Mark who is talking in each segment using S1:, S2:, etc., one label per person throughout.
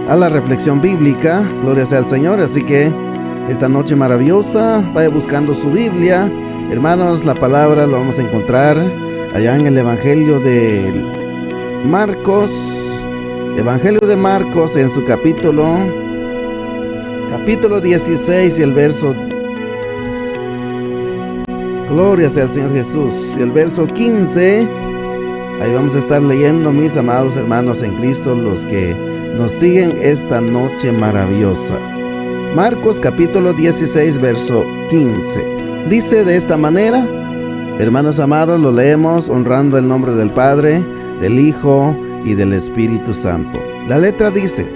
S1: a la reflexión bíblica. Gloria sea al Señor. Así que esta noche maravillosa, vaya buscando su Biblia. Hermanos, la palabra lo vamos a encontrar allá en el Evangelio de Marcos. Evangelio de Marcos, en su capítulo 16 y el verso, gloria sea al Señor Jesús, y el verso 15. Ahí vamos a estar leyendo, mis amados hermanos en Cristo, los que nos siguen esta noche maravillosa. Marcos capítulo 16, verso 15. Dice de esta manera, hermanos amados, lo leemos honrando el nombre del Padre, del Hijo y del Espíritu Santo. La letra dice: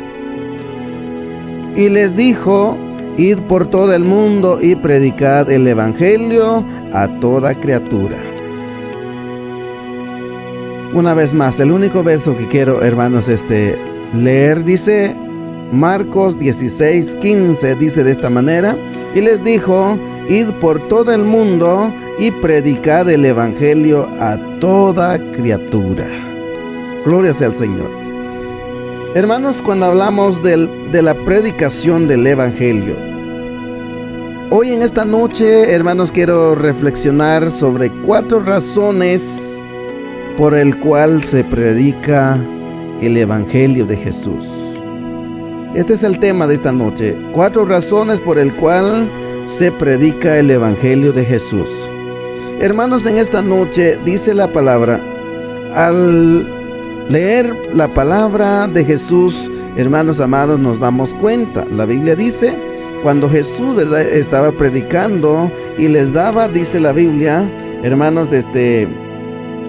S1: y les dijo: id por todo el mundo y predicad el Evangelio a toda criatura. Una vez más, el único verso que quiero, hermanos, leer, dice Marcos 16, 15, dice de esta manera: y les dijo: id por todo el mundo y predicad el Evangelio a toda criatura. Gloria sea al Señor. Hermanos, cuando hablamos de la predicación del Evangelio, hoy en esta noche, hermanos, quiero reflexionar sobre 4 razones por el cual se predica el Evangelio de Jesús. Este es el tema de esta noche: 4 razones por el cual se predica el Evangelio de Jesús. Hermanos, en esta noche dice la palabra, al leer la palabra de Jesús, hermanos amados, nos damos cuenta. La Biblia dice, cuando Jesús, ¿verdad?, estaba predicando y les daba, dice la Biblia, hermanos,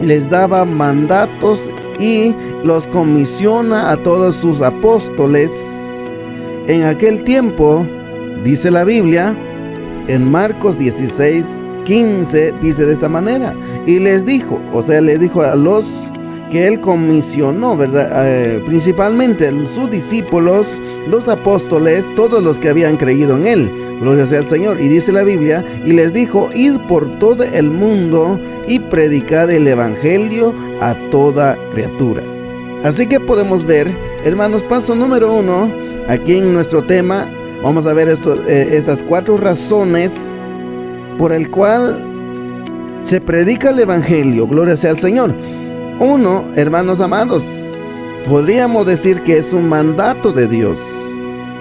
S1: les daba mandatos y los comisiona a todos sus apóstoles. En aquel tiempo, dice la Biblia, en Marcos 16, 15, dice de esta manera: y les dijo, o sea, les dijo a los que él comisionó, ¿verdad? Principalmente sus discípulos, los apóstoles, todos los que habían creído en él. Gloria sea al Señor. Y dice la Biblia: y les dijo: id por todo el mundo y predicad el Evangelio a toda criatura. Así que podemos ver, hermanos, paso número 1, aquí en nuestro tema, vamos a ver estas 4 razones por el cual se predica el Evangelio. Gloria sea al Señor. 1, hermanos amados, podríamos decir que es un mandato de Dios,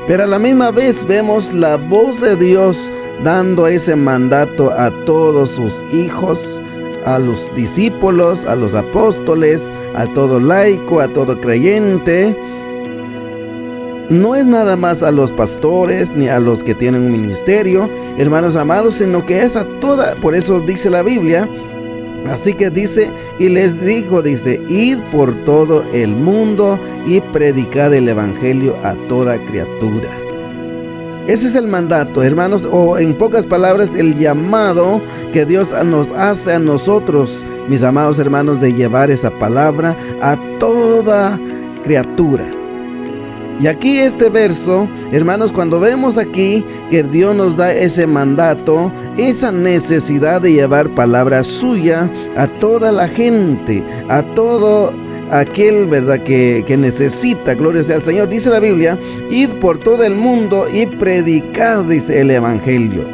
S1: pero a la misma vez vemos la voz de Dios dando ese mandato a todos sus hijos, a los discípulos, a los apóstoles, a todo laico, a todo creyente. No es nada más a los pastores ni a los que tienen un ministerio, hermanos amados, sino que es a toda. Por eso dice la Biblia, así que dice: y les dijo, dice, id por todo el mundo y predicad el Evangelio a toda criatura. Ese es el mandato, hermanos, o en pocas palabras, el llamado que Dios nos hace a nosotros, mis amados hermanos, de llevar esa palabra a toda criatura. Y aquí este verso, hermanos, cuando vemos aquí que Dios nos da ese mandato, esa necesidad de llevar palabra suya a toda la gente, a todo aquel, ¿verdad?, que necesita, gloria sea al Señor, dice la Biblia: id por todo el mundo y predicad, dice, el Evangelio.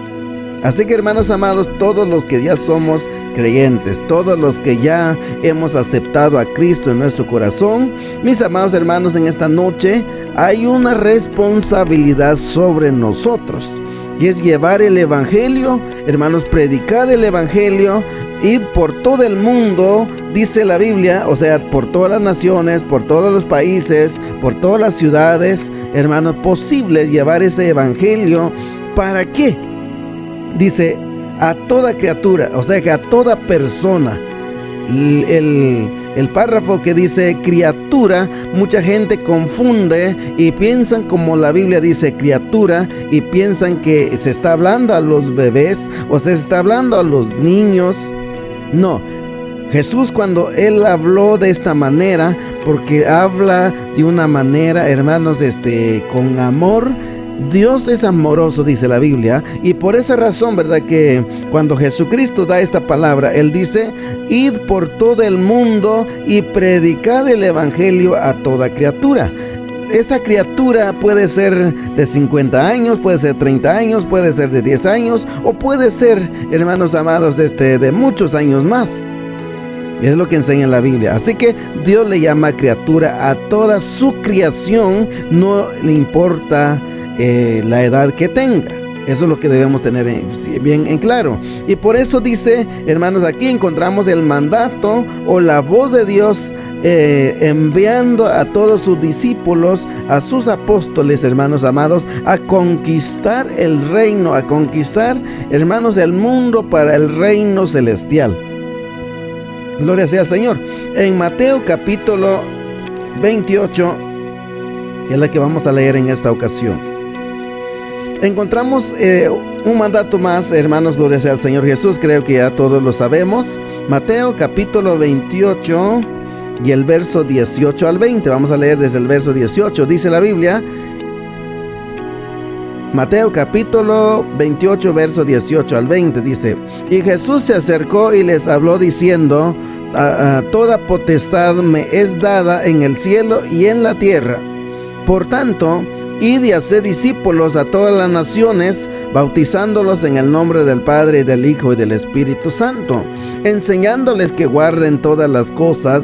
S1: Así que, hermanos amados, todos los que ya somos creyentes, todos los que ya hemos aceptado a Cristo en nuestro corazón, mis amados hermanos, en esta noche hay una responsabilidad sobre nosotros, y es llevar el Evangelio, hermanos, predicar el Evangelio, id por todo el mundo, dice la Biblia, o sea, por todas las naciones, por todos los países, por todas las ciudades, hermanos, posibles llevar ese Evangelio. ¿Para qué? Dice, a toda criatura, o sea que a toda persona. El párrafo que dice criatura, mucha gente confunde y piensan, como la Biblia dice criatura, y piensan que se está hablando a los bebés o se está hablando a los niños. No, Jesús, cuando él habló de esta manera, porque habla de una manera, hermanos, con amor. Dios es amoroso, dice la Biblia, y por esa razón, ¿verdad?, que cuando Jesucristo da esta palabra, Él dice: id por todo el mundo y predicad el Evangelio a toda criatura. esa criatura puede ser de 50 años, puede ser 30 años, puede ser de 10 años, o puede ser, hermanos amados, de muchos años más. Es lo que enseña la Biblia. Así que Dios le llama criatura a toda su creación, no le importa la edad que tenga. Eso es lo que debemos tener bien en claro. Y por eso dice, hermanos, aquí encontramos el mandato o la voz de Dios enviando a todos sus discípulos, a sus apóstoles, hermanos amados, a conquistar el reino, a conquistar, hermanos, el mundo para el reino celestial. Gloria sea al Señor. En Mateo capítulo 28, que es la que vamos a leer en esta ocasión, encontramos un mandato más, hermanos. Gloria sea al Señor Jesús. Creo que ya todos lo sabemos. Mateo capítulo 28 y el verso 18 al 20. Vamos a leer desde el verso 18. Dice la Biblia, Mateo capítulo 28, verso 18 al 20, dice: Y Jesús se acercó y les habló diciendo: toda potestad me es dada en el cielo y en la tierra. Por tanto, id y haced discípulos a todas las naciones, bautizándolos en el nombre del Padre, y del Hijo, y del Espíritu Santo, enseñándoles que guarden todas las cosas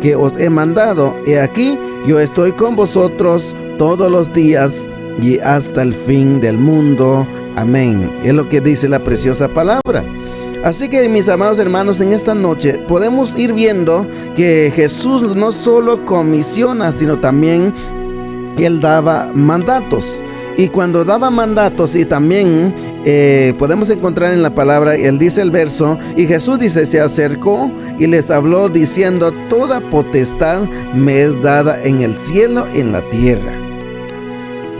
S1: que os he mandado. He aquí, yo estoy con vosotros todos los días y hasta el fin del mundo. Amén. Es lo que dice la preciosa palabra. Así que, mis amados hermanos, en esta noche podemos ir viendo que Jesús no solo comisiona, sino también Él daba mandatos. Y cuando daba mandatos, y también podemos encontrar en la palabra, Él dice el verso, y Jesús dice, se acercó y les habló diciendo: toda potestad me es dada en el cielo y en la tierra.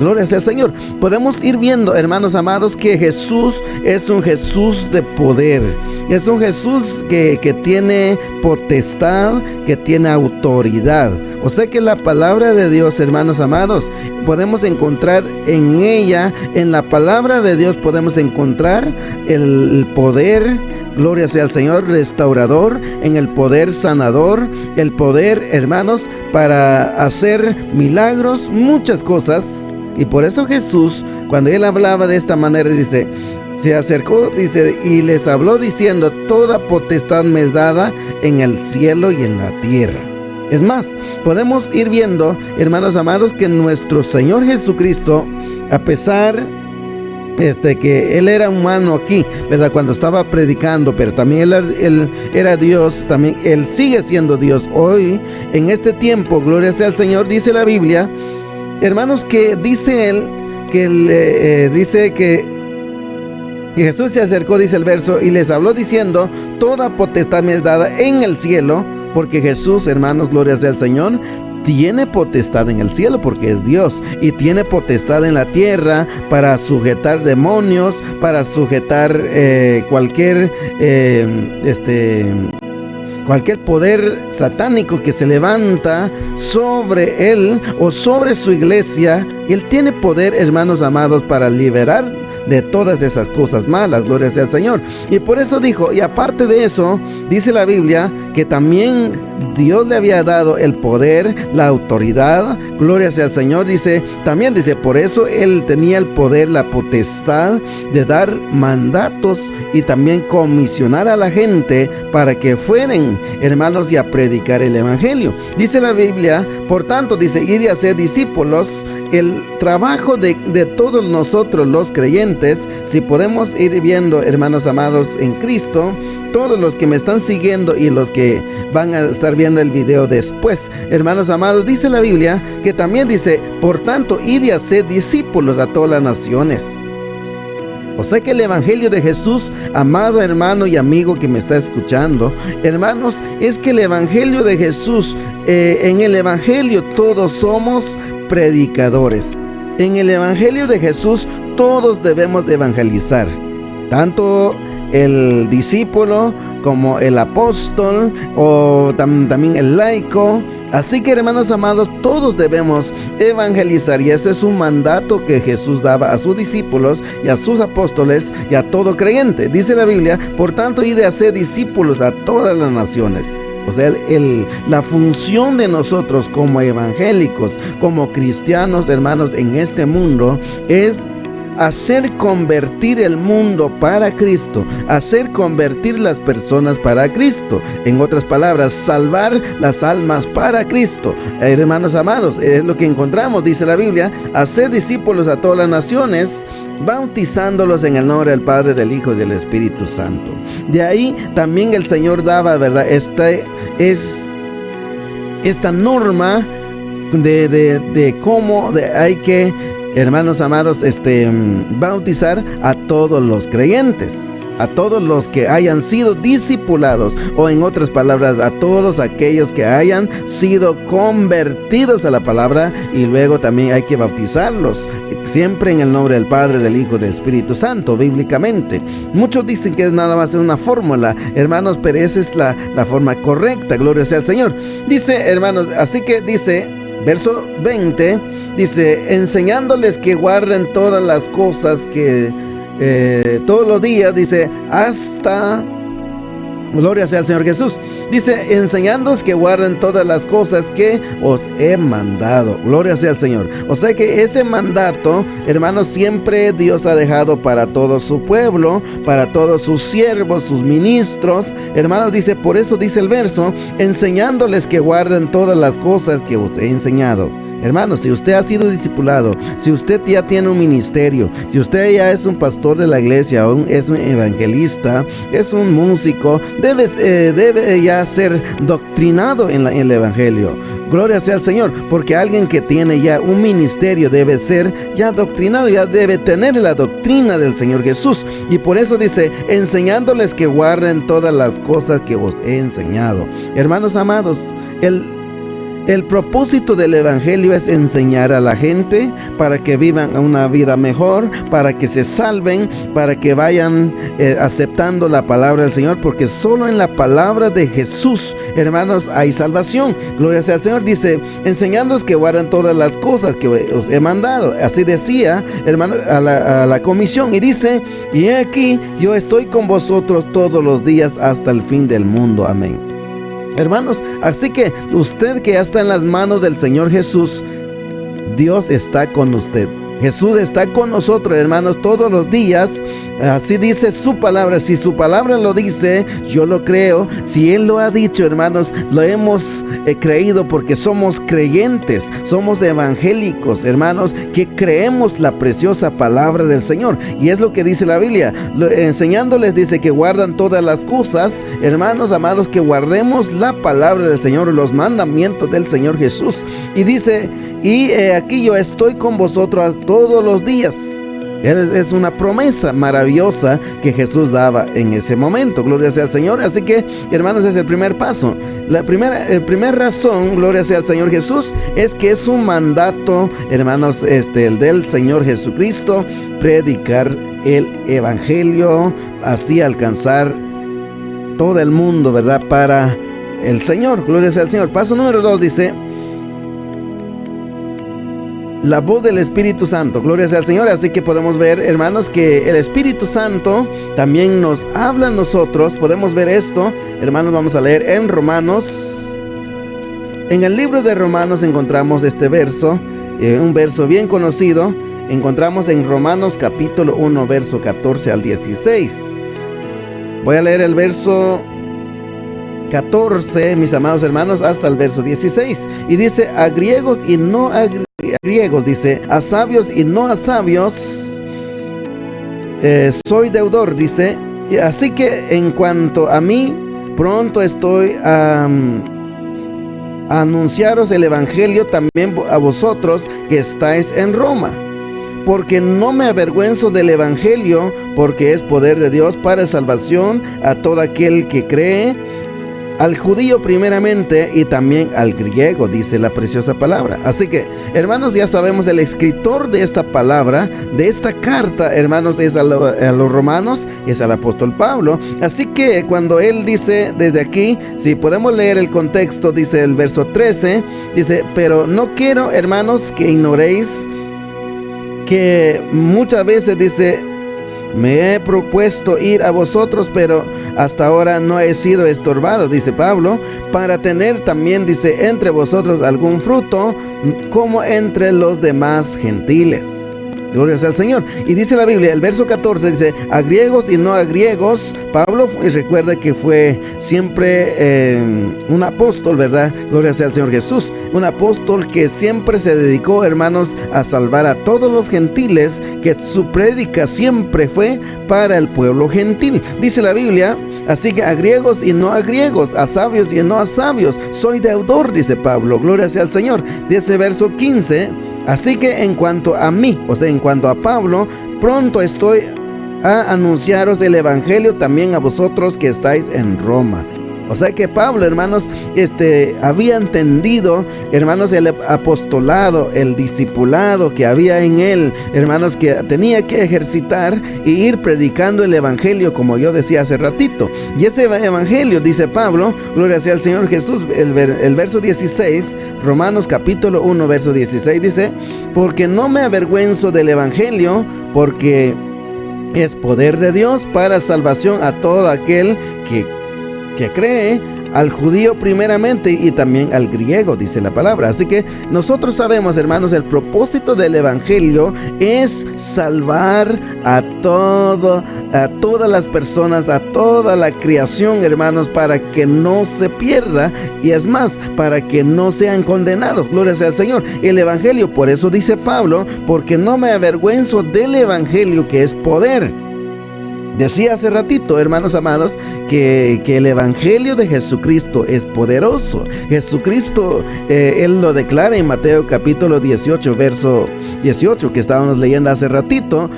S1: Gloria sea al Señor. Podemos ir viendo, hermanos amados, que Jesús es un Jesús de poder. Es un Jesús que tiene potestad, que tiene autoridad. O sea que la palabra de Dios, hermanos amados, podemos encontrar en ella, en la palabra de Dios podemos encontrar el poder, gloria sea al Señor, restaurador, en el poder sanador, el poder, hermanos, para hacer milagros, muchas cosas. Y por eso Jesús, cuando Él hablaba de esta manera, dice, se acercó, dice, y les habló diciendo: toda potestad me es dada en el cielo y en la tierra. Es más, podemos ir viendo, hermanos amados, que nuestro Señor Jesucristo, a pesar que Él era humano aquí, ¿verdad?, cuando estaba predicando, pero también él era Dios, también Él sigue siendo Dios. Hoy, en este tiempo, gloria sea al Señor, dice la Biblia, hermanos, que dice Él, dice que Jesús se acercó, dice el verso, y les habló diciendo: toda potestad me es dada en el cielo, porque Jesús, hermanos, gloria sea al Señor, tiene potestad en el cielo porque es Dios, y tiene potestad en la tierra para sujetar demonios, para sujetar cualquier poder satánico que se levanta sobre Él o sobre su iglesia. Él tiene poder, hermanos amados, para liberar de todas esas cosas malas, gloria sea al Señor. Y por eso dijo, y aparte de eso, dice la Biblia que también Dios le había dado el poder, la autoridad, gloria sea al Señor. También dice, por eso Él tenía el poder, la potestad de dar mandatos y también comisionar a la gente para que fueran, hermanos, y a predicar el evangelio. Dice la Biblia, por tanto, dice, id y haced discípulos. El trabajo de todos nosotros los creyentes, si podemos ir viendo, hermanos amados, en Cristo, todos los que me están siguiendo y los que van a estar viendo el video después, hermanos amados, dice la Biblia que también dice, por tanto, id y haced discípulos a todas las naciones. O sea que el evangelio de Jesús, amado hermano y amigo que me está escuchando, hermanos, es que el evangelio de Jesús, en el evangelio todos somos predicadores. En el evangelio de Jesús todos debemos evangelizar, tanto el discípulo como el apóstol o también el laico. Así que, hermanos amados, todos debemos evangelizar, y ese es un mandato que Jesús daba a sus discípulos y a sus apóstoles y a todo creyente. Dice la Biblia, por tanto, id a ser discípulos a todas las naciones. O sea, la función de nosotros como evangélicos, como cristianos, hermanos, en este mundo es hacer convertir el mundo para Cristo, hacer convertir las personas para Cristo. En otras palabras, salvar las almas para Cristo. Hermanos amados, es lo que encontramos, dice la Biblia, hacer discípulos a todas las naciones, bautizándolos en el nombre del Padre, del Hijo y del Espíritu Santo. De ahí también el Señor daba, ¿verdad?, esta norma de cómo hay que, hermanos amados, bautizar a todos los creyentes, a todos los que hayan sido discipulados, o en otras palabras, a todos aquellos que hayan sido convertidos a la palabra, y luego también hay que bautizarlos, siempre en el nombre del Padre, del Hijo y del Espíritu Santo, bíblicamente. Muchos dicen que es nada más una fórmula, hermanos, pero esa es la forma correcta, gloria sea al Señor. Dice, hermanos, así que dice, verso 20, dice, enseñándoles que guarden todas las cosas que todos los días, dice, hasta, gloria sea al Señor Jesús, dice, enseñándoos que guarden todas las cosas que os he mandado, gloria sea al Señor. O sea que ese mandato, hermanos, siempre Dios ha dejado para todo su pueblo, para todos sus siervos, sus ministros, hermanos, dice, por eso dice el verso, enseñándoles que guarden todas las cosas que os he enseñado. Hermanos, si usted ha sido discipulado, si usted ya tiene un ministerio, si usted ya es un pastor de la iglesia, o es un evangelista, es un músico, debe ya ser doctrinado en el evangelio. Gloria sea al Señor, porque alguien que tiene ya un ministerio debe ser ya doctrinado, ya debe tener la doctrina del Señor Jesús. Y por eso dice, enseñándoles que guarden todas las cosas que os he enseñado. Hermanos amados, el propósito del evangelio es enseñar a la gente para que vivan una vida mejor, para que se salven, para que vayan aceptando la palabra del Señor, porque solo en la palabra de Jesús, hermanos, hay salvación. Gloria sea al Señor. Dice, enseñándoos que guarden todas las cosas que os he mandado. Así decía, hermanos, a la comisión. Y dice, y he aquí, yo estoy con vosotros todos los días hasta el fin del mundo. Amén. Hermanos, así que usted que ya está en las manos del Señor Jesús, Dios está con usted. Jesús está con nosotros, hermanos, todos los días. Así dice su palabra. Si su palabra lo dice, yo lo creo. Si Él lo ha dicho, hermanos, lo hemos creído porque somos creyentes, somos evangélicos, hermanos, que creemos la preciosa palabra del Señor. Y es lo que dice la Biblia. Enseñándoles, dice que guardan todas las cosas, hermanos amados, que guardemos la palabra del Señor, los mandamientos del Señor Jesús. Y dice, y aquí yo estoy con vosotros todos los días. Es una promesa maravillosa que Jesús daba en ese momento. Gloria sea al Señor. Así que, hermanos, es el primer paso. La primera razón, gloria sea al Señor Jesús, es que es un mandato, hermanos, el del Señor Jesucristo, predicar el evangelio, así alcanzar todo el mundo, ¿verdad?, para el Señor. Gloria sea al Señor. Paso número 2 dice, la voz del Espíritu Santo. Gloria sea al Señor. Así que podemos ver, hermanos, que el Espíritu Santo también nos habla a nosotros. Podemos ver esto, hermanos. Vamos a leer en Romanos. En el libro de Romanos encontramos este verso, un verso bien conocido. Encontramos en Romanos capítulo 1, verso 14 al 16. Voy a leer el verso 14, mis amados hermanos, hasta el verso 16. Y dice, a griegos y no a griegos, dice, a sabios y no a sabios, soy deudor, dice. Así que en cuanto a mí, pronto estoy a anunciaros el evangelio también a vosotros que estáis en Roma, porque no me avergüenzo del evangelio, porque es poder de Dios para salvación a todo aquel que cree, al judío primeramente y también al griego, dice la preciosa palabra. Así que, hermanos, ya sabemos, el escritor de esta palabra, de esta carta, hermanos, es a los romanos, es al apóstol Pablo. Así que cuando él dice desde aquí, si podemos leer el contexto, dice el verso 13, dice, pero no quiero, hermanos, que ignoréis que muchas veces, dice, me he propuesto ir a vosotros, pero hasta ahora no he sido estorbado, dice Pablo, para tener también, dice, entre vosotros algún fruto, como entre los demás gentiles. Gloria sea al Señor. Y dice la Biblia, el verso 14 dice, a griegos y no a griegos. Pablo, recuerda que fue siempre un apóstol, ¿verdad? Gloria sea al Señor Jesús. Un apóstol que siempre se dedicó, hermanos, a salvar a todos los gentiles, que su prédica siempre fue para el pueblo gentil. Dice la Biblia, así que a griegos y no a griegos, a sabios y no a sabios, soy deudor, dice Pablo. Gloria sea al Señor. Dice verso 15, así que en cuanto a mí, o sea, en cuanto a Pablo, pronto estoy a anunciaros el evangelio también a vosotros que estáis en Roma. O sea que Pablo, hermanos, había entendido, hermanos, el apostolado, el discipulado que había en él, hermanos, que tenía que ejercitar y ir predicando el evangelio, como yo decía hace ratito. Y ese evangelio, dice Pablo, gloria sea al Señor Jesús, el verso 16, Romanos capítulo 1, verso 16, dice, porque no me avergüenzo del evangelio, porque es poder de Dios para salvación a todo aquel que cree, al judío primeramente y también al griego, dice la palabra. Así que nosotros sabemos, hermanos, el propósito del evangelio es salvar a todas las personas, a toda la creación, hermanos, para que no se pierda, y es más, para que no sean condenados. Gloria sea al Señor. El evangelio, por eso dice Pablo, porque no me avergüenzo del evangelio, que es poder. Decía hace ratito, hermanos amados, que el evangelio de Jesucristo es poderoso. Jesucristo, él lo declara en Mateo capítulo 18, verso 18, que estábamos leyendo hace ratito.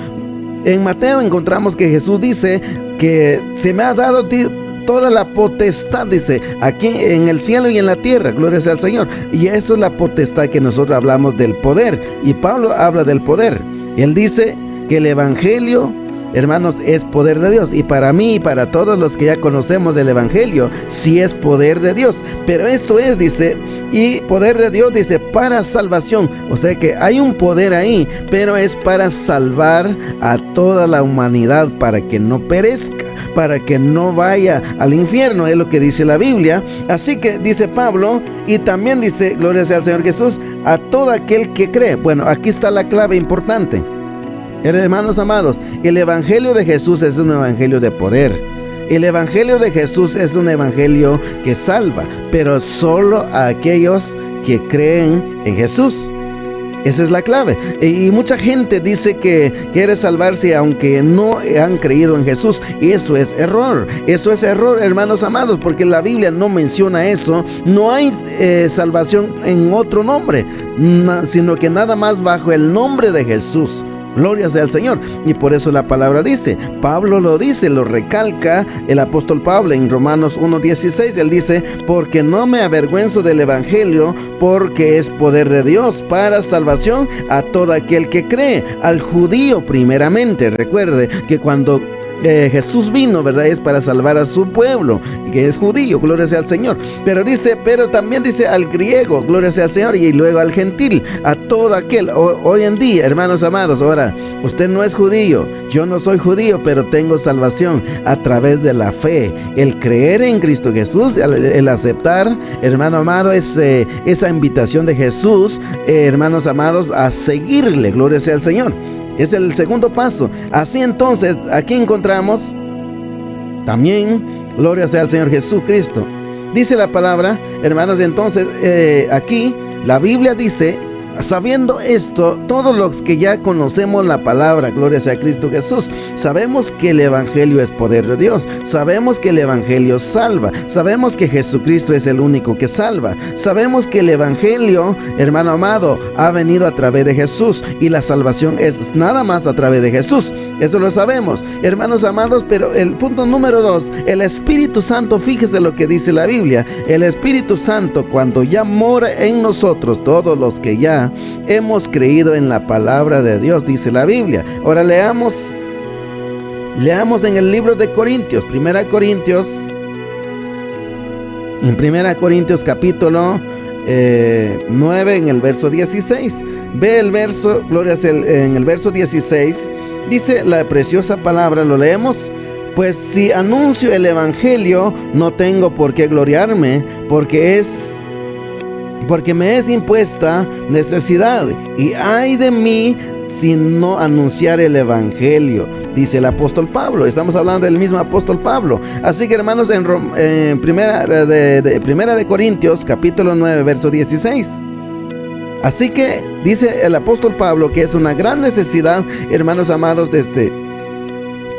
S1: En Mateo encontramos que Jesús dice que se me ha dado toda la potestad, dice, aquí en el cielo y en la tierra, gloria sea al Señor. Y eso es la potestad que nosotros hablamos del poder. Y Pablo habla del poder. Él dice que el evangelio, hermanos, es poder de Dios. Y para mí y para todos los que ya conocemos del evangelio, sí es poder de Dios. Pero esto es, dice, y poder de Dios, dice, para salvación. O sea que hay un poder ahí, pero es para salvar a toda la humanidad, para que no perezca, para que no vaya al infierno, es lo que dice la Biblia. Así que dice Pablo, y también dice, gloria sea al Señor Jesús, a todo aquel que cree. Bueno, aquí está la clave importante. Hermanos amados, el evangelio de Jesús es un evangelio de poder. El evangelio de Jesús es un evangelio que salva, pero solo a aquellos que creen en Jesús. Esa es la clave. Y mucha gente dice que quiere salvarse aunque no han creído en Jesús. Y eso es error. Eso es error, hermanos amados, porque la Biblia no menciona eso. No hay salvación en otro nombre, sino que nada más bajo el nombre de Jesús. Gloria sea al Señor. Y por eso la palabra dice, Pablo lo dice, lo recalca el apóstol Pablo en Romanos 1:16. Él dice, porque no me avergüenzo del evangelio, porque es poder de Dios para salvación a todo aquel que cree, al judío primeramente. Recuerde que cuando Jesús vino, ¿verdad?, es para salvar a su pueblo, que es judío, gloria sea al Señor. Pero también dice al griego, gloria sea al Señor, y luego al gentil, a todo aquel. Hoy en día, hermanos amados, ahora, usted no es judío, yo no soy judío, pero tengo salvación a través de la fe, el creer en Cristo Jesús, el aceptar, hermano amado, esa invitación de Jesús, hermanos amados, a seguirle, gloria sea al Señor. Es el segundo paso. Así entonces, aquí encontramos también, gloria sea al Señor Jesucristo. Dice la palabra, hermanos, entonces aquí la Biblia dice, sabiendo esto, todos los que ya conocemos la palabra, gloria sea a Cristo Jesús, sabemos que el evangelio es poder de Dios, sabemos que el evangelio salva, sabemos que Jesucristo es el único que salva, sabemos que el evangelio, hermano amado, ha venido a través de Jesús, y la salvación es nada más a través de Jesús. Eso lo sabemos, hermanos amados. Pero el punto número 2, el Espíritu Santo, fíjese lo que dice la Biblia. El Espíritu Santo, cuando ya mora en nosotros, todos los que ya hemos creído en la palabra de Dios, dice la Biblia. Ahora leamos en el libro de Corintios, en 1 Corintios capítulo 9, en el verso 16. Ve el verso, gloria sea, en el verso 16, dice la preciosa palabra, lo leemos. pues si anuncio el evangelio, no tengo por qué gloriarme, porque me es impuesta necesidad, y ay de mí si no anunciar el evangelio, dice el apóstol Pablo. Estamos hablando del mismo apóstol Pablo. Así que, hermanos, en primera de Corintios, capítulo 9, verso 16. Así que dice el apóstol Pablo que es una gran necesidad, hermanos amados,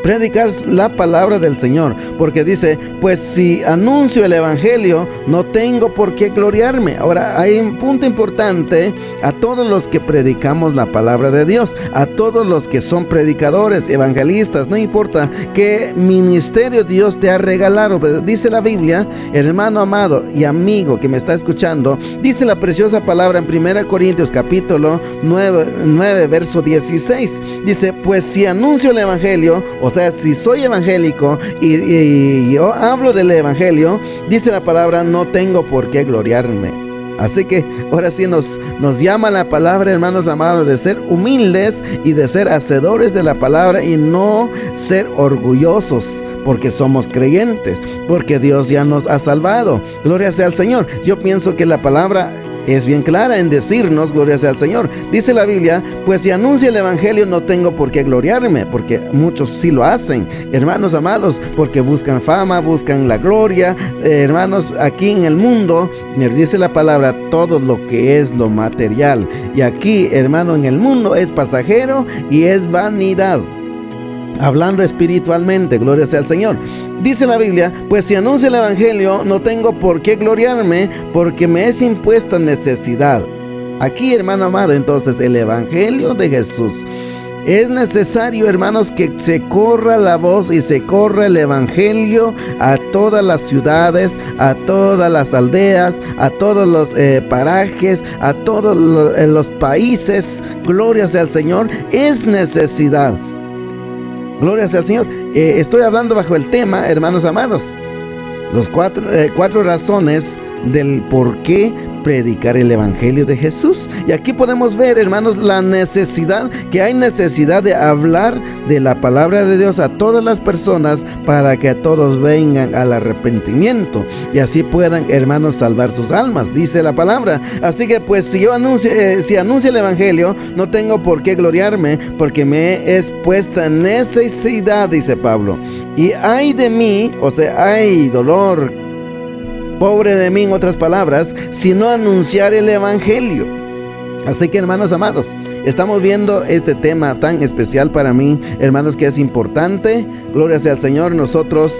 S1: predicar la palabra del Señor, porque dice, pues si anuncio el evangelio, no tengo por qué gloriarme. Ahora, hay un punto importante a todos los que predicamos la palabra de Dios, a todos los que son predicadores, evangelistas, no importa qué ministerio Dios te ha regalado, pero dice la Biblia, hermano amado y amigo que me está escuchando, dice la preciosa palabra en 1 Corintios capítulo 9 verso 16, dice, pues si anuncio el evangelio, o sea, si soy evangélico y yo hablo del evangelio, dice la palabra, no tengo por qué gloriarme. Así que ahora sí nos llama la palabra, hermanos amados, de ser humildes y de ser hacedores de la palabra y no ser orgullosos, porque somos creyentes, porque Dios ya nos ha salvado. Gloria sea al Señor. Yo pienso que la palabra es bien clara en decirnos, gloria sea al Señor. Dice la Biblia, pues si anuncio el evangelio no tengo por qué gloriarme, porque muchos sí lo hacen, hermanos amados, porque buscan fama, buscan la gloria. Hermanos, aquí en el mundo, me dice la palabra, todo lo que es lo material. Y aquí, hermano, en el mundo es pasajero y es vanidad. Hablando espiritualmente, gloria sea al Señor. Dice la Biblia, pues si anuncio el evangelio, no tengo por qué gloriarme, porque me es impuesta necesidad. Aquí, hermano amado, entonces el evangelio de Jesús. Es necesario, hermanos, que se corra la voz y se corra el evangelio a todas las ciudades, a todas las aldeas, a todos los parajes, a todos los países. Gloria sea al Señor. Es necesidad. Gloria sea al Señor. Estoy hablando bajo el tema, hermanos amados, los cuatro razones del por qué predicar el evangelio de Jesús. Y aquí podemos ver, hermanos, la necesidad, que hay necesidad de hablar de la palabra de Dios a todas las personas para que todos vengan al arrepentimiento y así puedan, hermanos, salvar sus almas, dice la palabra. Así que pues si anuncio el evangelio, no tengo por qué gloriarme, porque me es puesta necesidad, dice Pablo. Y ay de mí, o sea, ay dolor, pobre de mí, en otras palabras, si no anunciar el evangelio. Así que, hermanos amados, estamos viendo este tema tan especial para mí, hermanos, que es importante, gloria sea al Señor, nosotros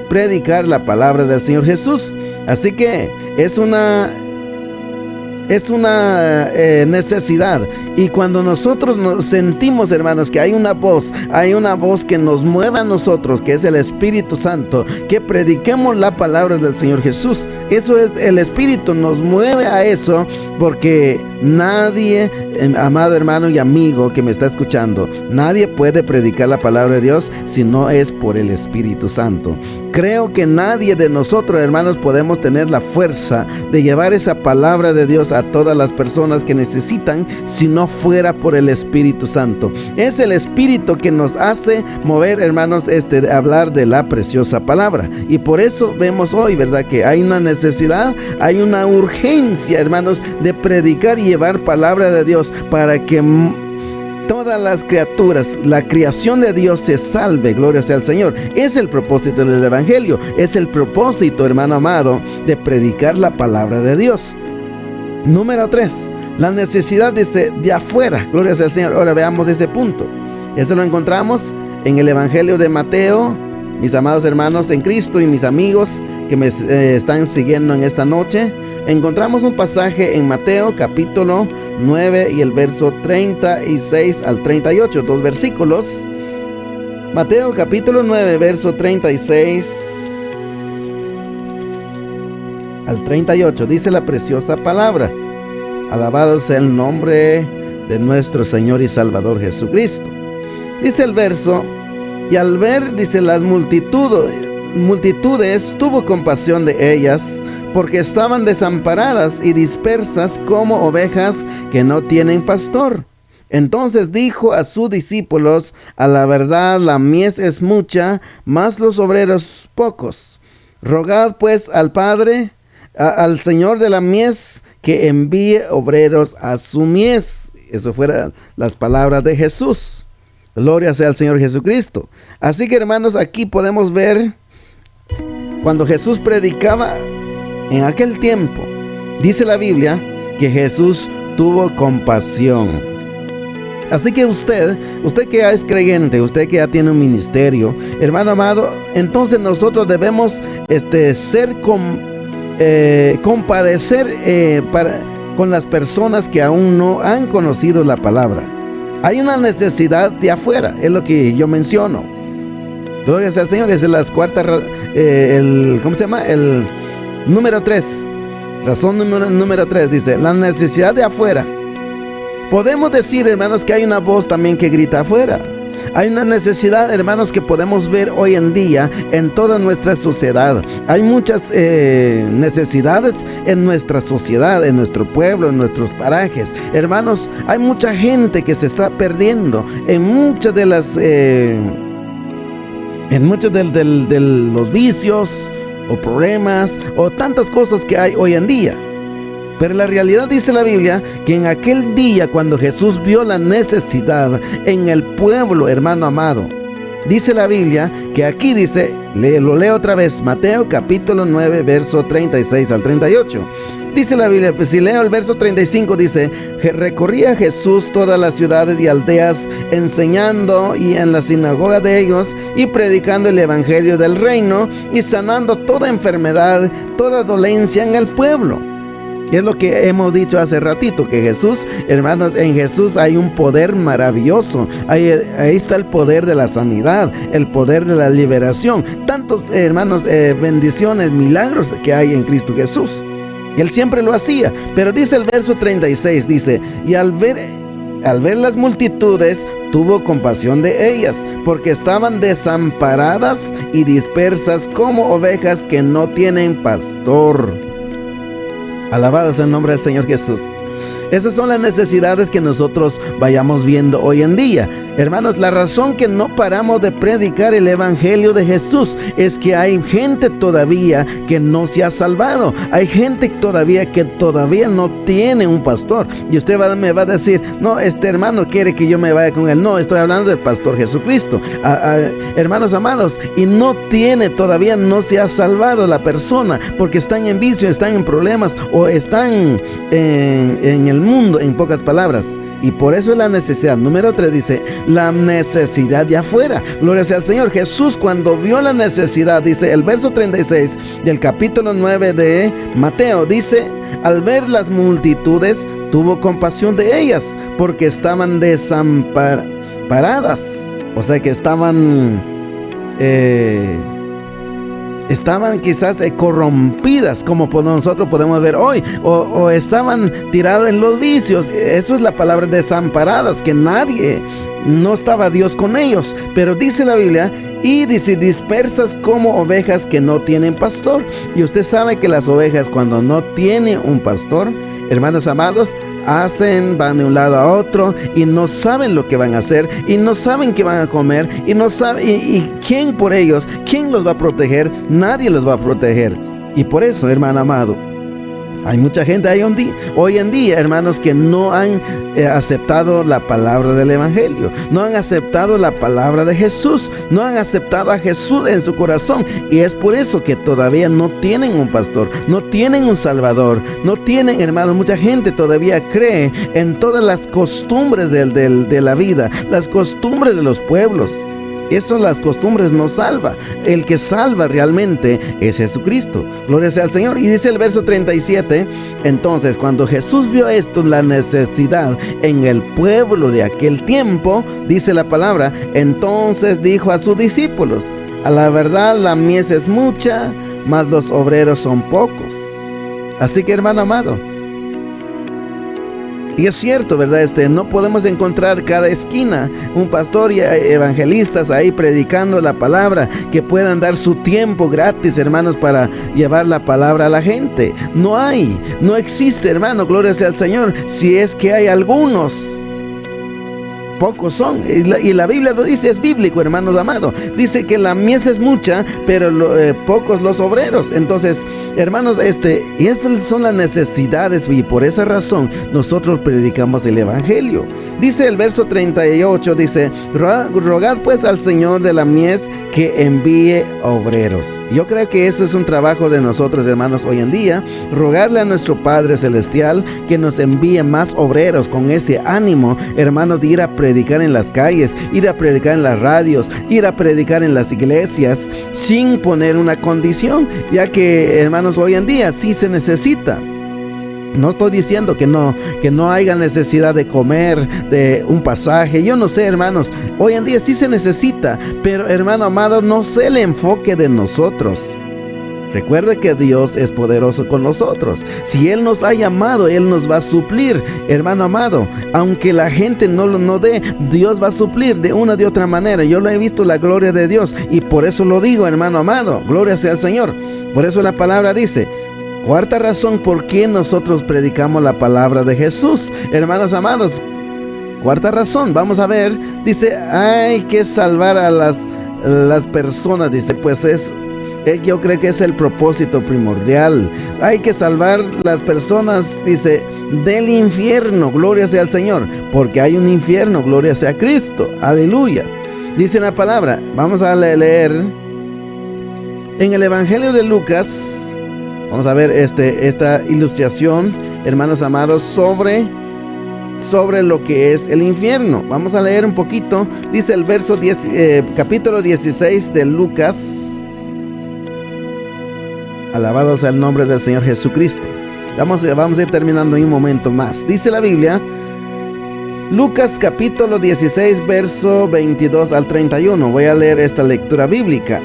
S1: predicar la palabra del Señor Jesús. Así que es una necesidad. Y cuando nosotros nos sentimos, hermanos, que hay una voz que nos mueve a nosotros, que es el Espíritu Santo, que prediquemos la palabra del Señor Jesús. Eso es, el Espíritu nos mueve a eso, porque nadie, amado hermano y amigo que me está escuchando, nadie puede predicar la palabra de Dios si no es por el Espíritu Santo. Creo que nadie de nosotros, hermanos, podemos tener la fuerza de llevar esa palabra de Dios a todas las personas que necesitan si no fuera por el Espíritu Santo. Es el Espíritu que nos hace mover, hermanos, hablar de la preciosa palabra. Y por eso vemos hoy, ¿verdad?, que hay una necesidad, hay una urgencia, hermanos, de predicar y llevar palabra de Dios para que todas las criaturas, la creación de Dios se salve, gloria sea al Señor. Es el propósito del evangelio, es el propósito, hermano amado, de predicar la palabra de Dios. Número 3, la necesidad de afuera, gloria sea al Señor. Ahora veamos ese punto. Eso lo encontramos en el evangelio de Mateo, mis amados hermanos en Cristo y mis amigos que me están siguiendo en esta noche. Encontramos un pasaje en Mateo capítulo 9 y el verso 36 al 38, dos versículos. Mateo capítulo 9, verso 36 al 38, dice la preciosa palabra. Alabado sea el nombre de nuestro Señor y Salvador Jesucristo. Dice el verso, y al ver, dice, las multitudes, tuvo compasión de ellas, porque estaban desamparadas y dispersas como ovejas que no tienen pastor. Entonces dijo a sus discípulos: a la verdad la mies es mucha, mas los obreros pocos. Rogad pues al Padre, al Señor de la mies, que envíe obreros a su mies. Eso fueron las palabras de Jesús. Gloria sea al Señor Jesucristo. Así que, hermanos, aquí podemos ver cuando Jesús predicaba en aquel tiempo. Dice la Biblia que Jesús tuvo compasión. Así que usted que ya es creyente, usted que ya tiene un ministerio, hermano amado, entonces nosotros debemos compadecer con las personas que aún no han conocido la palabra. Hay una necesidad de afuera, es lo que yo menciono. Gloria sea al Señor. Es la cuarta, ¿cómo se llama? El número 3. Razón número 3 dice: la necesidad de afuera. Podemos decir, hermanos, que hay una voz también que grita afuera. Hay una necesidad, hermanos, que podemos ver hoy en día en toda nuestra sociedad. Hay muchas necesidades en nuestra sociedad, en nuestro pueblo, en nuestros parajes. Hermanos, hay mucha gente que se está perdiendo en muchas de las... en muchos de los vicios o problemas o tantas cosas que hay hoy en día. Pero la realidad dice la Biblia que en aquel día, cuando Jesús vio la necesidad en el pueblo, hermano amado, dice la Biblia que aquí dice, lo leo otra vez, Mateo capítulo 9, verso 36 al 38. Dice la Biblia, pues si leo el verso 35, dice: recorría Jesús todas las ciudades y aldeas, enseñando y en la sinagoga de ellos, y predicando el evangelio del reino, y sanando toda enfermedad, toda dolencia en el pueblo. Es lo que hemos dicho hace ratito, que Jesús, hermanos, en Jesús hay un poder maravilloso. Ahí está el poder de la sanidad, el poder de la liberación. Tantos, hermanos, bendiciones, milagros que hay en Cristo Jesús. Y Él siempre lo hacía. Pero dice el verso 36, dice: y al ver las multitudes, tuvo compasión de ellas, porque estaban desamparadas y dispersas como ovejas que no tienen pastor. Alabado sea el nombre del Señor Jesús. Esas son las necesidades que nosotros vayamos viendo hoy en día. Hermanos, la razón que no paramos de predicar el evangelio de Jesús es que hay gente todavía que no se ha salvado. Hay gente todavía que todavía no tiene un pastor. Y usted me va a decir: no, este hermano quiere que yo me vaya con él. No, estoy hablando del pastor Jesucristo. Hermanos amados, y todavía no se ha salvado la persona, porque están en vicio, están en problemas o están en el mundo, en pocas palabras. Y por eso es la necesidad. Número 3 dice: la necesidad de afuera. Gloria sea al Señor. Jesús, cuando vio la necesidad, dice el verso 36 del capítulo 9 de Mateo, dice: al ver las multitudes, tuvo compasión de ellas, porque estaban desamparadas. O sea que estaban quizás corrompidas, como nosotros podemos ver hoy, o estaban tiradas en los vicios. Eso es la palabra, desamparadas, que no estaba Dios con ellos. Pero dice la Biblia, y dice: dispersas como ovejas que no tienen pastor. Y usted sabe que las ovejas, cuando no tienen un pastor, hermanos amados, van de un lado a otro y no saben lo que van a hacer, y no saben qué van a comer, y no saben y quién por ellos, quién los va a proteger. Nadie los va a proteger. Y por eso, hermano amado, hay mucha gente hoy en día, hermanos, que no han aceptado la palabra del evangelio, no han aceptado la palabra de Jesús, no han aceptado a Jesús en su corazón. Y es por eso que todavía no tienen un pastor, no tienen un salvador, no tienen, hermanos. Mucha gente todavía cree en todas las costumbres de la vida, las costumbres de los pueblos. Eso, las costumbres no salva. El que salva realmente es Jesucristo. Gloria sea al Señor. Y dice el verso 37, entonces cuando Jesús vio esto, la necesidad en el pueblo de aquel tiempo, dice la palabra, entonces dijo a sus discípulos: a la verdad la mies es mucha, mas los obreros son pocos. Así que, hermano amado, y es cierto, ¿verdad? No podemos encontrar cada esquina un pastor y evangelistas ahí predicando la palabra, que puedan dar su tiempo gratis, hermanos, para llevar la palabra a la gente. No existe, hermano, gloria sea al Señor. Si es que hay algunos, pocos son. Y la Biblia lo dice, es bíblico, hermanos amados. Dice que la mies es mucha, pero pocos los obreros. Entonces, hermanos, y esas son las necesidades, y por esa razón nosotros predicamos el evangelio. Dice el verso 38, dice: rogad pues al Señor de la mies que envíe obreros. Yo creo que eso es un trabajo de nosotros, hermanos, hoy en día, rogarle a nuestro Padre Celestial que nos envíe más obreros con ese ánimo, hermanos, de ir a predicar en las calles, ir a predicar en las radios, ir a predicar en las iglesias, sin poner una condición, ya que, hermanos, hoy en día sí se necesita. No estoy diciendo que no haya necesidad de comer, de un pasaje. Yo no sé, hermanos. Hoy en día sí se necesita. Pero, hermano amado, no sé el enfoque de nosotros. Recuerde que Dios es poderoso con nosotros. Si Él nos ha llamado, Él nos va a suplir, hermano amado. Aunque la gente no dé, Dios va a suplir de una de otra manera. Yo lo he visto, la gloria de Dios. Y por eso lo digo, hermano amado. Gloria sea al Señor. Por eso la palabra dice: cuarta razón por qué nosotros predicamos la palabra de Jesús. Hermanos amados, cuarta razón, vamos a ver. Dice, hay que salvar a las personas. Dice, pues yo creo que es el propósito primordial. Hay que salvar las personas, dice, del infierno. Gloria sea al Señor. Porque hay un infierno, gloria sea a Cristo. Aleluya. Dice la palabra, vamos a leer en el Evangelio de Lucas. Vamos a ver esta ilustración, hermanos amados, sobre lo que es el infierno. Vamos a leer un poquito. Dice el verso 10, capítulo 16 de Lucas. Alabado sea el nombre del Señor Jesucristo. Vamos a ir terminando en un momento más. Dice la Biblia, Lucas capítulo 16, verso 22 al 31. Voy a leer esta lectura bíblica.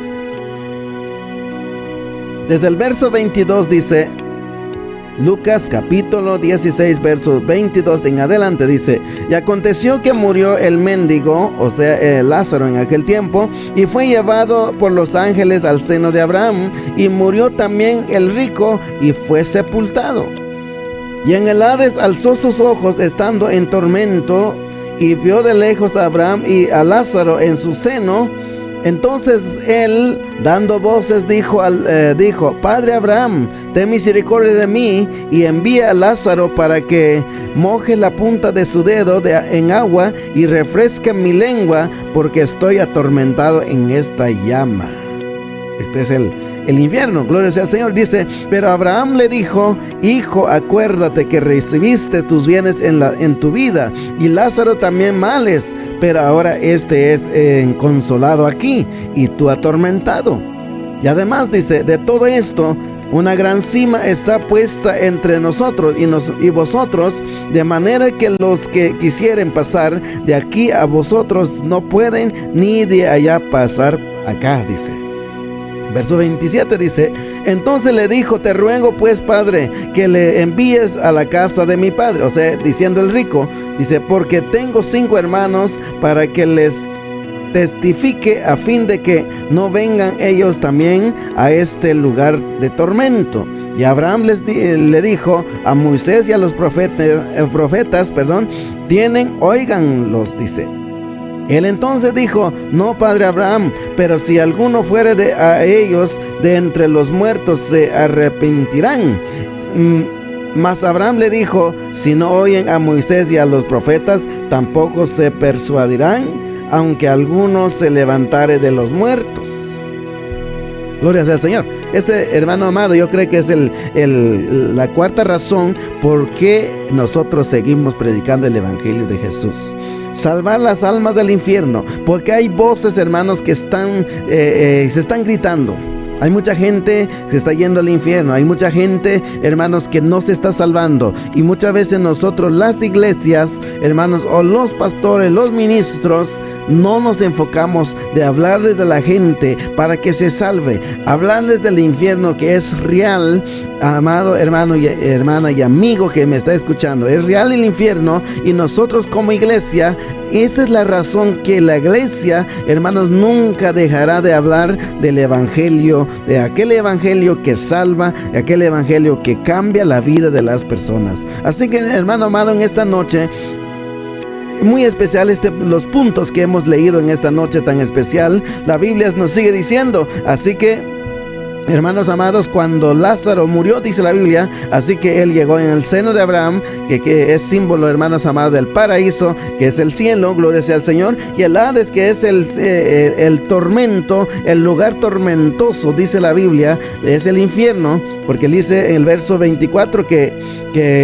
S1: Desde el verso 22 dice, Lucas capítulo 16, verso 22 en adelante, dice: y aconteció que murió el mendigo, o sea, Lázaro en aquel tiempo, y fue llevado por los ángeles al seno de Abraham, y murió también el rico, y fue sepultado. Y en el Hades alzó sus ojos, estando en tormento, y vio de lejos a Abraham y a Lázaro en su seno. Entonces él, dando voces, dijo: Padre Abraham, ten misericordia de mí, y envía a Lázaro para que moje la punta de su dedo en agua y refresque mi lengua, porque estoy atormentado en esta llama. Este es el infierno, gloria sea al Señor. Dice: pero Abraham le dijo: hijo, acuérdate que recibiste tus bienes en tu vida, y Lázaro también males, pero ahora es consolado aquí, y tú atormentado. Y además dice: de todo esto, una gran cima está puesta entre nosotros y vosotros, de manera que los que quisieren pasar de aquí a vosotros no pueden, ni de allá pasar acá, dice. Verso 27 dice: entonces le dijo: te ruego pues, Padre, que le envíes a la casa de mi padre. O sea, diciendo el rico, dice: porque tengo 5 hermanos, para que les testifique, a fin de que no vengan ellos también a este lugar de tormento. Y Abraham le dijo a Moisés y a los profetas, óiganlos, dice. Él entonces dijo: no, padre Abraham, pero si alguno fuere a ellos de entre los muertos, se arrepentirán. Mas Abraham le dijo: si no oyen a Moisés y a los profetas, tampoco se persuadirán, aunque alguno se levantare de los muertos. Gloria sea al Señor. Hermano amado, yo creo que es la cuarta razón por qué nosotros seguimos predicando el Evangelio de Jesús. Salvar las almas del infierno, porque hay voces, hermanos, que se están gritando. Hay mucha gente que está yendo al infierno. Hay mucha gente, hermanos, que no se está salvando. Y muchas veces nosotros, las iglesias, hermanos, o los pastores, los ministros, no nos enfocamos de hablarles de la gente para que se salve. Hablarles del infierno, que es real, amado hermano y hermana y amigo que me está escuchando. Es real el infierno, y nosotros como iglesia, esa es la razón que la iglesia, hermanos, nunca dejará de hablar del evangelio, de aquel evangelio que salva, de aquel evangelio que cambia la vida de las personas. Así que, hermano amado, en esta noche muy especial los puntos que hemos leído en esta noche tan especial. La Biblia nos sigue diciendo, así que, hermanos amados, cuando Lázaro murió, dice la Biblia, así que él llegó en el seno de Abraham, que es símbolo, hermanos amados, del paraíso, que es el cielo, gloria sea al Señor, y el Hades, que es el tormento, el lugar tormentoso, dice la Biblia, es el infierno, porque dice en el verso 24 que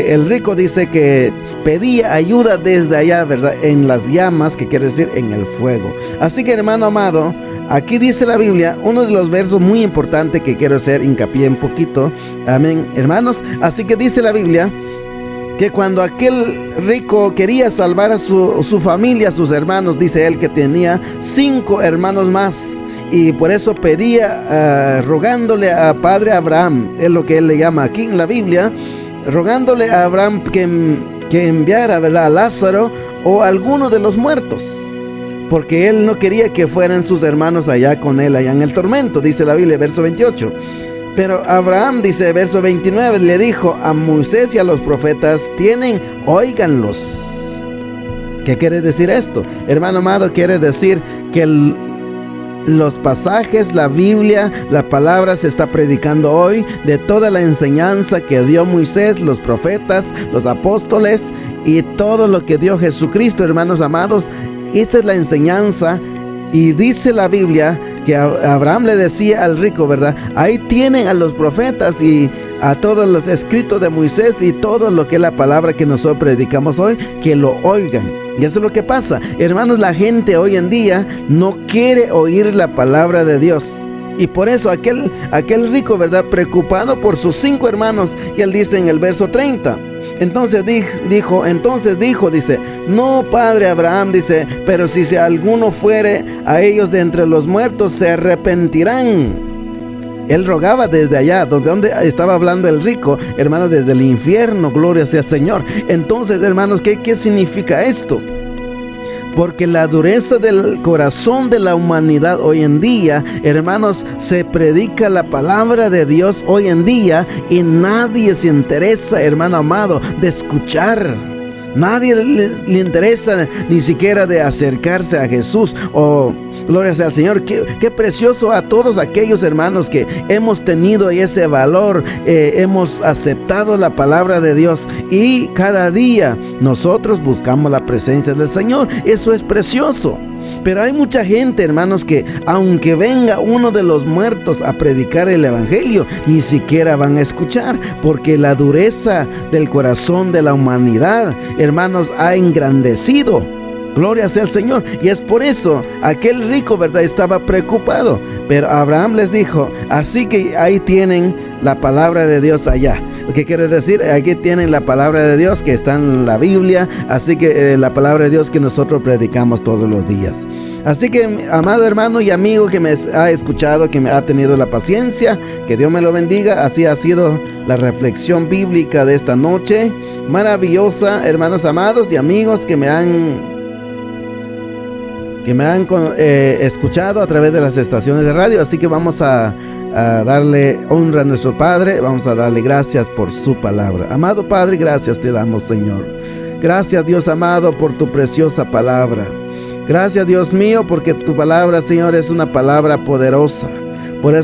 S1: el rico dice que pedía ayuda desde allá, ¿verdad? En las llamas, que quiere decir en el fuego. Así que, hermano amado, aquí dice la Biblia, uno de los versos muy importantes que quiero hacer hincapié un poquito. Amén, hermanos. Así que dice la Biblia que cuando aquel rico quería salvar a su familia, a sus hermanos, dice él que tenía 5 hermanos más. Y por eso pedía, rogándole a Padre Abraham, es lo que él le llama aquí en la Biblia, rogándole a Abraham que enviara, ¿verdad?, a Lázaro o a alguno de los muertos, porque él no quería que fueran sus hermanos allá con él, allá en el tormento, dice la Biblia, verso 28. Pero Abraham, dice verso 29, le dijo a Moisés y a los profetas, óiganlos. ¿Qué quiere decir esto? Hermano amado, quiere decir que los pasajes, la Biblia, la palabra se está predicando hoy de toda la enseñanza que dio Moisés, los profetas, los apóstoles y todo lo que dio Jesucristo, hermanos amados. Esta es la enseñanza, y dice la Biblia que Abraham le decía al rico, ¿verdad? Ahí tienen a los profetas y a todos los escritos de Moisés y todo lo que es la palabra que nosotros predicamos hoy, que lo oigan. Y eso es lo que pasa, hermanos, la gente hoy en día no quiere oír la palabra de Dios. Y por eso aquel rico, ¿verdad?, preocupado por sus 5 hermanos, y él dice en el verso 30, entonces dijo, dice, no, padre Abraham, dice, pero si alguno fuere a ellos de entre los muertos, se arrepentirán. Él rogaba desde allá, donde estaba hablando el rico, hermanos, desde el infierno, gloria sea al Señor. Entonces, hermanos, ¿qué significa esto? Porque la dureza del corazón de la humanidad hoy en día, hermanos, se predica la palabra de Dios hoy en día y nadie se interesa, hermano amado, de escuchar. Nadie le interesa ni siquiera de acercarse a Jesús. Gloria sea al Señor. Qué precioso a todos aquellos hermanos que hemos tenido ese valor, hemos aceptado la palabra de Dios y cada día nosotros buscamos la presencia del Señor. Eso es precioso. Pero hay mucha gente, hermanos, que aunque venga uno de los muertos a predicar el evangelio, ni siquiera van a escuchar, porque la dureza del corazón de la humanidad, hermanos, ha engrandecido. Gloria sea al Señor. Y es por eso aquel rico, ¿verdad?, estaba preocupado. Pero Abraham les dijo, así que ahí tienen la palabra de Dios allá. ¿Qué quiere decir? Aquí tienen la palabra de Dios que está en la Biblia. Así que la palabra de Dios que nosotros predicamos todos los días. Así que, amado hermano y amigo que me ha escuchado, que me ha tenido la paciencia, que Dios me lo bendiga. Así ha sido la reflexión bíblica de esta noche. Maravillosa, hermanos amados y amigos que me han escuchado a través de las estaciones de radio. Así que vamos a darle honra a nuestro Padre, vamos a darle gracias por su palabra. Amado Padre, gracias te damos, Señor. Gracias, Dios amado, por tu preciosa palabra. Gracias, Dios mío, porque tu palabra, Señor, es una palabra poderosa. Por eso